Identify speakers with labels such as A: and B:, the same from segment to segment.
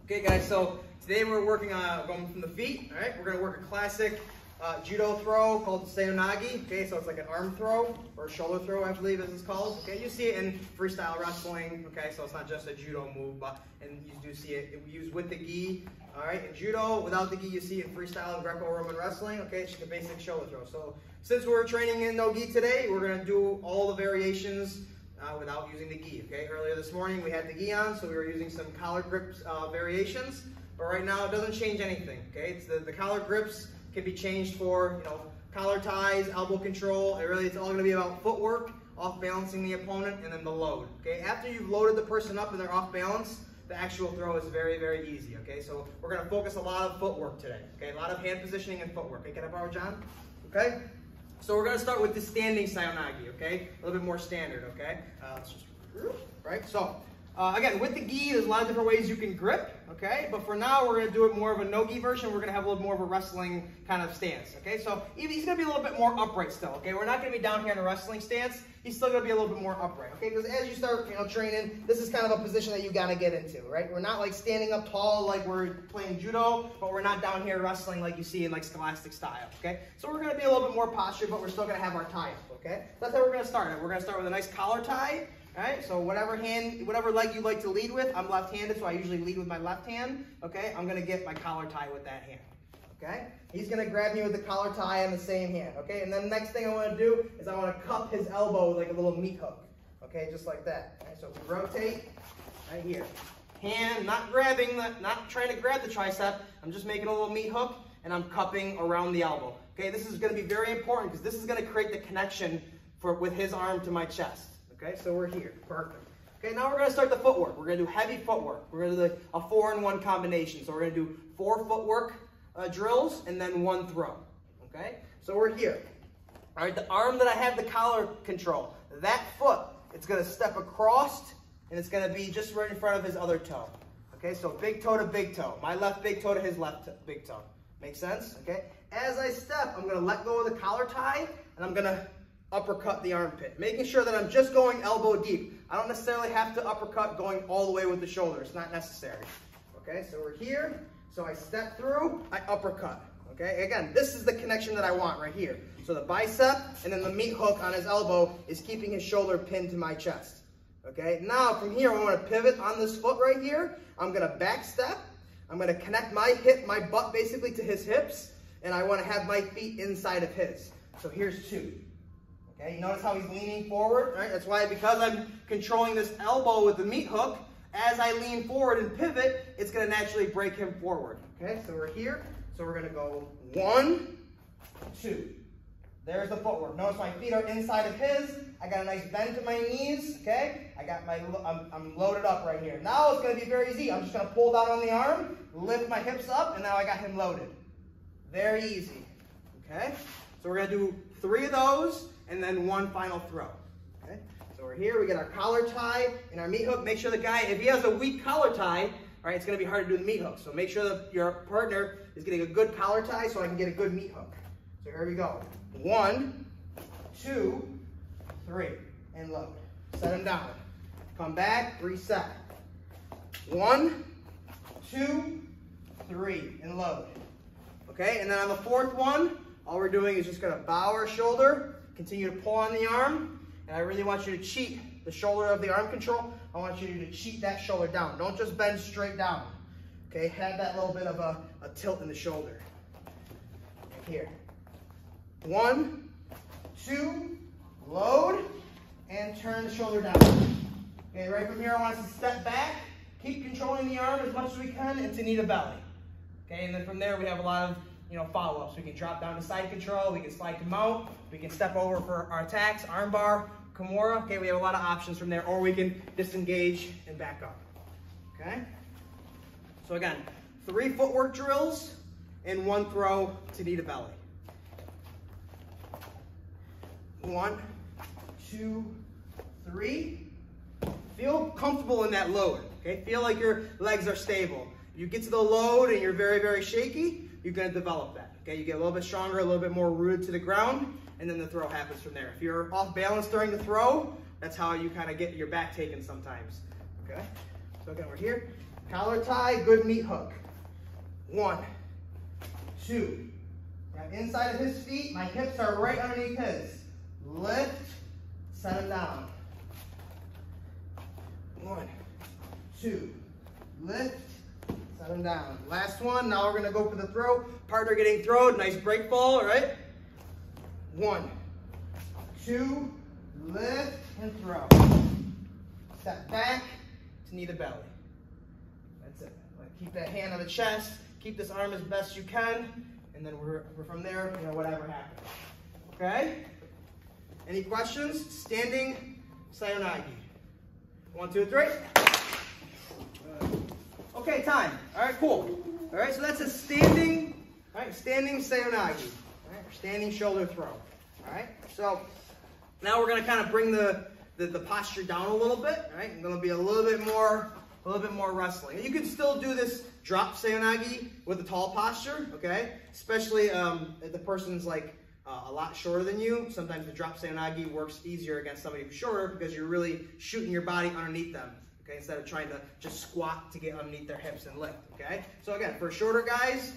A: Okay guys, so today we're working on going from the feet, all right? We're gonna work a classic judo throw called Seoi-Nage, okay? So it's like an arm throw or a shoulder throw, I believe as it's called, okay? You see it in freestyle wrestling, okay? So it's not just a judo move, but, and you do see it used with the gi, all right? In judo, without the gi, you see it in freestyle and Greco-Roman wrestling, okay? It's just a basic shoulder throw. So since we're training in no gi today, we're gonna do all the variations without using the gi, okay? Earlier this morning we had the gi on, so we were using some collar grips variations, but right now it doesn't change anything, okay? It's the collar grips can be changed for, you know, collar ties, elbow control. It's all going to be about footwork, off balancing the opponent, and then the load, okay? After you've loaded the person up and they're off balance, the actual throw is very, very easy, okay? So we're going to focus a lot of footwork today, okay? A lot of hand positioning and footwork. Okay, can I borrow John? Okay? So we're going to start with the standing Seoi-Nage, okay? A little bit more standard, okay? Let's just, right? So, again, with the gi, there's a lot of different ways you can grip, okay? But for now, we're going to do it more of a no-gi version. We're going to have a little more of a wrestling kind of stance, okay? So he's going to be a little bit more upright still, okay? We're not going to be down here in a wrestling stance. He's still going to be a little bit more upright, okay? Because as you start, training, this is kind of a position that you got to get into, right? We're not like standing up tall like we're playing judo, but we're not down here wrestling like you see in like scholastic style, okay? So we're going to be a little bit more postured, but we're still going to have our tie up, okay? That's how we're going to start it. We're going to start with a nice collar tie. All right, so whatever leg you like to lead with, I'm left-handed, so I usually lead with my left hand, okay? I'm gonna get my collar tie with that hand, okay? He's gonna grab me with the collar tie on the same hand, okay? And then the next thing I wanna do is I wanna cup his elbow with like a little meat hook, okay? Just like that, okay? So we rotate right here. Hand, not trying to grab the tricep, I'm just making a little meat hook and I'm cupping around the elbow, okay? This is gonna be very important because this is gonna create the connection with his arm to my chest. Okay, so we're here, perfect. Okay, now we're gonna start the footwork. We're gonna do heavy footwork. We're gonna do a 4-in-1 combination. So we're gonna do 4 footwork drills and then 1 throw, okay? So we're here. All right, the arm that I have the collar control, that foot, it's gonna step across and it's gonna be just right in front of his other toe. Okay, so big toe to big toe. My left big toe to his left big toe. Make sense, okay? As I step, I'm gonna let go of the collar tie and I'm gonna uppercut the armpit, making sure that I'm just going elbow deep. I don't necessarily have to uppercut going all the way with the shoulder. It's not necessary. Okay, so we're here. So I step through, I uppercut. Okay, again, this is the connection that I want right here. So the bicep and then the meat hook on his elbow is keeping his shoulder pinned to my chest. Okay, now from here, I want to pivot on this foot right here. I'm going to back step. I'm going to connect my hip, my butt basically to his hips, and I want to have my feet inside of his. So here's 2. Okay, you notice how he's leaning forward, right? That's why, because I'm controlling this elbow with the meat hook, as I lean forward and pivot, it's gonna naturally break him forward. Okay, so we're here. So we're gonna go 1, 2. There's the footwork. Notice my feet are inside of his. I got a nice bend to my knees, okay? I'm loaded up right here. Now it's gonna be very easy. I'm just gonna pull down on the arm, lift my hips up, and now I got him loaded. Very easy, okay? So we're gonna do 3 of those, and then 1 final throw, okay? So we're here, we get our collar tie and our meat hook. Make sure the guy, if he has a weak collar tie, all right, it's gonna be hard to do the meat hook. So make sure that your partner is getting a good collar tie so I can get a good meat hook. So here we go. 1, 2, 3, and load. Set him down. Come back, reset. 1, 2, 3, and load. Okay, and then on the 4th one, all we're doing is just gonna bow our shoulder, continue to pull on the arm, and I really want you to cheat the shoulder of the arm control. I want you to cheat that shoulder down. Don't just bend straight down. Okay, have that little bit of a tilt in the shoulder. Here. 1, 2, load, and turn the shoulder down. Okay, right from here I want us to step back, keep controlling the arm as much as we can into knee to belly. Okay, and then from there we have a lot of follow-ups. We can drop down to side control, we can slide to mount, we can step over for our attacks, arm bar, kimura. Okay, we have a lot of options from there, or we can disengage and back up. Okay? So again, 3 footwork drills and 1 throw to knee to belly. 1, 2, 3. Feel comfortable in that load. Okay? Feel like your legs are stable. You get to the load and you're very, very shaky, you're going to develop that. Okay, you get a little bit stronger, a little bit more rooted to the ground, and then the throw happens from there. If you're off balance during the throw, that's how you kind of get your back taken sometimes. Okay, so again, we're here. Collar tie, good meat hook. 1, 2. Now inside of his feet, my hips are right underneath his. Lift, set him down. 1, 2. Lift, set him down. Last one, now we're gonna go for the throw. Partner getting thrown, nice break fall, right? 1, 2, lift and throw. Step back to knee to belly. That's it. Keep that hand on the chest, keep this arm as best you can, and then we're from there, whatever happens. Okay? Any questions? Standing Seoi-Nage. 1, 2, 3. Okay, time. All right, cool. All right, so that's a standing, standing Seoi-Nage. All right, standing shoulder throw. All right, so now we're gonna kind of bring the posture down a little bit. All right, I'm gonna be a little bit more wrestling. You can still do this drop Seoi-Nage with a tall posture, okay? Especially if the person's like a lot shorter than you. Sometimes the drop Seoi-Nage works easier against somebody who's shorter because you're really shooting your body underneath them, okay? Instead of trying to just squat to get underneath their hips and lift, okay? So again, for shorter guys,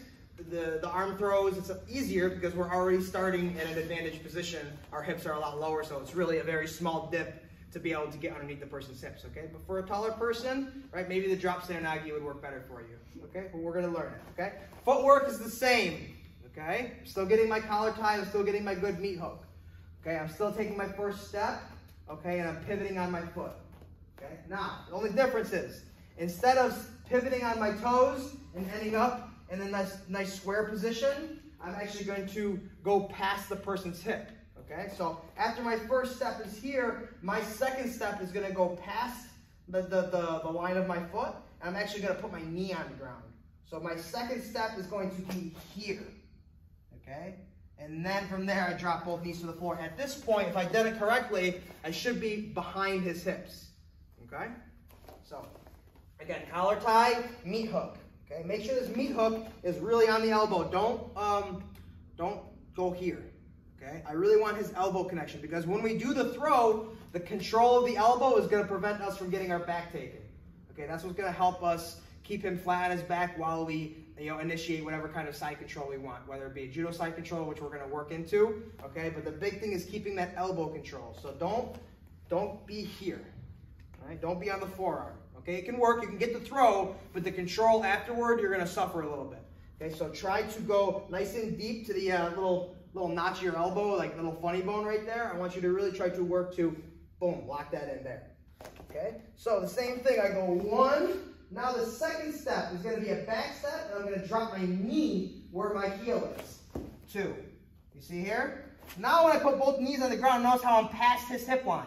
A: the arm throws, it's easier because we're already starting at an advantage position. Our hips are a lot lower, so it's really a very small dip to be able to get underneath the person's hips, okay? But for a taller person, right, maybe the drop Seoi-Nage would work better for you, okay? But we're gonna learn it, okay? Footwork is the same, okay? I'm still getting my collar tie, I'm still getting my good meat hook, okay? I'm still taking my first step, okay? And I'm pivoting on my foot, okay? Now, the only difference is, instead of pivoting on my toes and ending up in a nice square position, I'm actually going to go past the person's hip. Okay, so after my first step is here, my second step is going to go past the line of my foot, and I'm actually going to put my knee on the ground. So my second step is going to be here, okay? And then from there, I drop both knees to the floor. At this point, if I did it correctly, I should be behind his hips, okay? So, again, collar tie, meat hook, okay? Make sure this meat hook is really on the elbow. Don't go here. Okay, I really want his elbow connection because when we do the throw, the control of the elbow is going to prevent us from getting our back taken. Okay, that's what's going to help us keep him flat on his back while we initiate whatever kind of side control we want, whether it be a judo side control, which we're going to work into. Okay, but the big thing is keeping that elbow control. So don't be here. All right, don't be on the forearm. Okay, it can work, you can get the throw, but the control afterward, you're going to suffer a little bit. Okay, so try to go nice and deep to the little notch of your elbow, like little funny bone right there. I want you to really try to work to, boom, lock that in there. Okay, so the same thing, I go 1. Now the second step is going to be a back step, and I'm going to drop my knee where my heel is. 2. You see here? Now when I put both knees on the ground, notice how I'm past his hip line.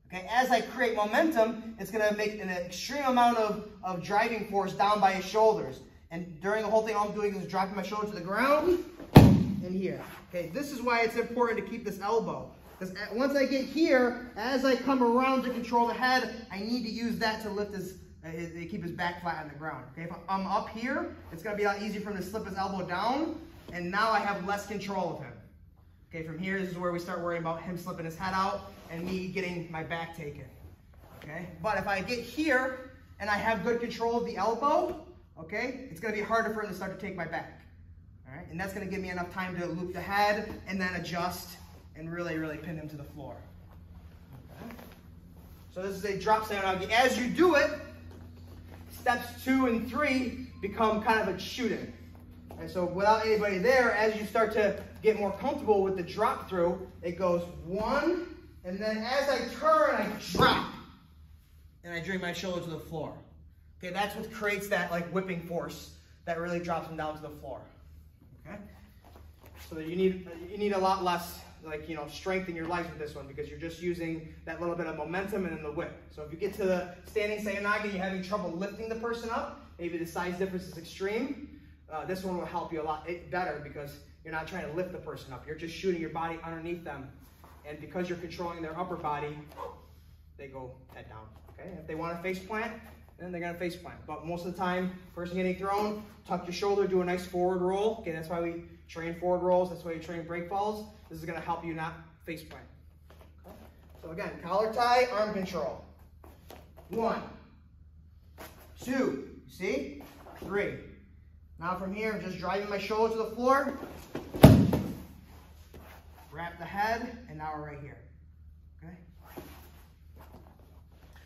A: Okay, as I create momentum, it's going to make an extreme amount of driving force down by his shoulders. And during the whole thing, all I'm doing is dropping my shoulder to the ground and here. Okay, this is why it's important to keep this elbow. Because once I get here, as I come around to control the head, I need to use that to lift keep his back flat on the ground. Okay, if I'm up here, it's going to be a lot easier for him to slip his elbow down, and now I have less control of him. Okay, from here, this is where we start worrying about him slipping his head out and me getting my back taken. Okay, but if I get here and I have good control of the elbow, okay, it's going to be harder for him to start to take my back. All right, and that's going to give me enough time to loop the head and then adjust and really, really pin him to the floor. Okay. So this is a drop Seoi-Nage. As you do it, steps 2 and 3 become kind of a shooting. And so without anybody there, as you start to get more comfortable with the drop through, it goes 1, and then as I turn, I drop, and I bring my shoulder to the floor. Okay, that's what creates that like whipping force that really drops him down to the floor. Okay, so you need a lot less strength in your legs with this one because you're just using that little bit of momentum and then the whip. So if you get to the standing Seoi-Nage and you're having trouble lifting the person up, maybe the size difference is extreme, this one will help you a lot better because you're not trying to lift the person up. You're just shooting your body underneath them, and because you're controlling their upper body, they go head down. Okay, if they want to face plant, then they're going to face plant. But most of the time, person getting thrown, tuck your shoulder, do a nice forward roll. Okay, that's why we train forward rolls. That's why you train break falls. This is going to help you not face plant. Okay. So again, collar tie, arm control. 1, 2, you see? 3. Now from here, I'm just driving my shoulder to the floor. Wrap the head, and now we're right here. Okay?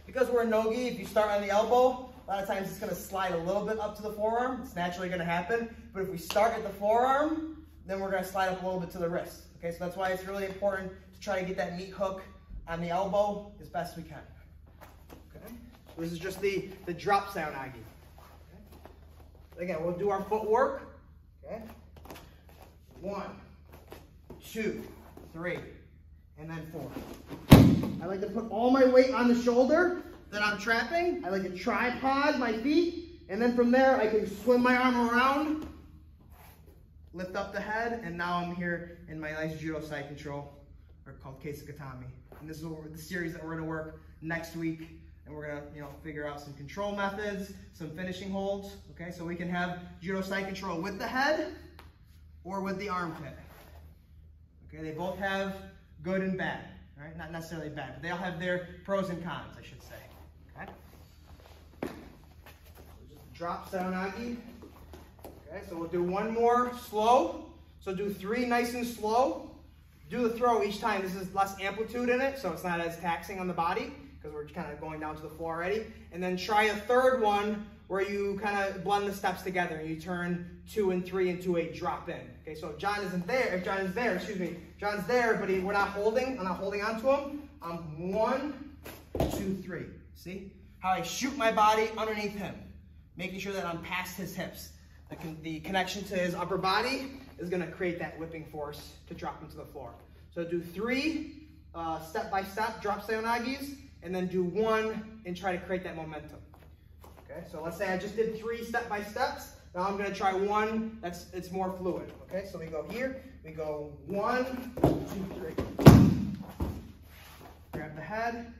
A: Because we're a nogi, if you start on the elbow, a lot of times it's going to slide a little bit up to the forearm. It's naturally going to happen. But if we start at the forearm, then we're going to slide up a little bit to the wrist. Okay, so that's why it's really important to try to get that meat hook on the elbow as best we can. Okay, so this is just the drop Seoi-Nage. Okay. Again, we'll do our footwork. Okay, 1, 2, 3, and then 4. I like to put all my weight on the shoulder that I'm trapping. I like to tripod my feet, and then from there I can swim my arm around, lift up the head, and now I'm here in my nice judo side control, or called Keisakatami. And this is the series that we're going to work next week, and we're going to figure out some control methods, some finishing holds. Okay, so we can have judo side control with the head or with the armpit. Okay, they both have good and bad. All right, not necessarily bad, but they all have their pros and cons, I should say. Okay. Drop Seoi-Nage. Okay, so we'll do one more slow. So do 3 nice and slow. Do the throw each time. This is less amplitude in it, so it's not as taxing on the body because we're kind of going down to the floor already. And then try a third one where you kind of blend the steps together and you turn 2 and 3 into a drop in. Okay, so if John isn't there, John's there, but we're not holding, I'm not holding onto him. I'm 1, 2, 3. See how I shoot my body underneath him, making sure that I'm past his hips. The connection to his upper body is going to create that whipping force to drop him to the floor. So do 3 step-by-step drop Seoi-Nages, and then do 1 and try to create that momentum. Okay, so let's say I just did 3 step-by-steps. Now I'm going to try 1 it's more fluid. Okay, so we go here, we go 1, 2, 3. Grab the head,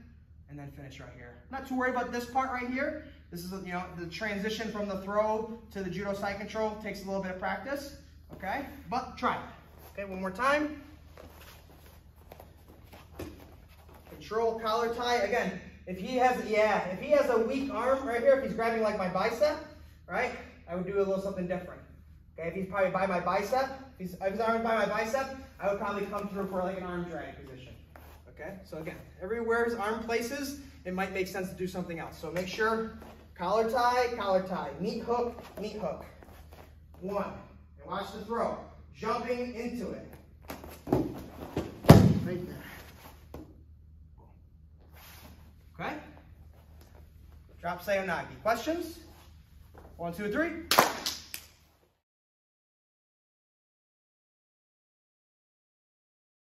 A: and then finish right here. Not too worried about this part right here. This is, the transition from the throw to the judo side control takes a little bit of practice, okay? But try it. Okay, one more time. Control collar tie. Again, if he has a weak arm right here, if he's grabbing like my bicep, right? I would do a little something different. Okay, if he's probably by my bicep, if his arm is by my bicep, I would probably come through for like an arm drag position. Okay, so again, everywhere his arm places, it might make sense to do something else. So make sure collar tie, meat hook, 1. And watch the throw. Jumping into it. Right there. Okay? Drop Seoi-Nage. Questions? 1, 2, 3.